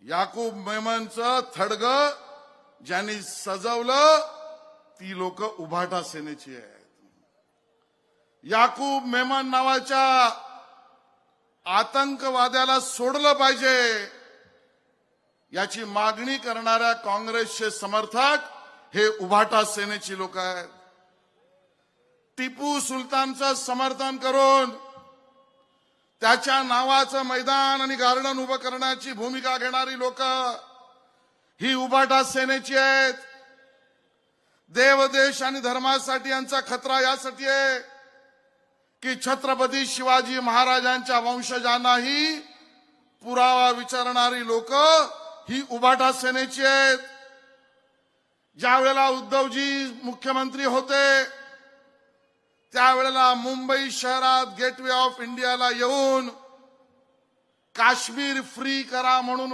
याकूब मेमनचं थडगं ज्यांनी सजवलं ती लोक उभाटा सेनेची आहेत. याकूब मेमन नावाच्या आतंकवाद्याला सोडलं पाहिजे याची मागणी करणाऱ्या काँग्रेसचे समर्थक हे उभाटा सेनेची लोक आहेत. टिपू सुलतानचं समर्थन करून त्याच्या नावाचं मैदान आणि गार्डन उभं करण्याची भूमिका घेणारी लोक ही उभाटा सेनेची आहेत. देव, देश आणि धर्मासाठी यांचा खतरा यासाठी आहे की छत्रपती शिवाजी महाराजांच्या वंशजांनाही पुरावा विचारणारी लोक ही उभाटा सेनेची आहेत. ज्या वेळेला उद्धवजी मुख्यमंत्री होते त्यावेळेला मुंबई शहरात गेटवे ऑफ इंडियाला येऊन काश्मीर फ्री करा म्हणून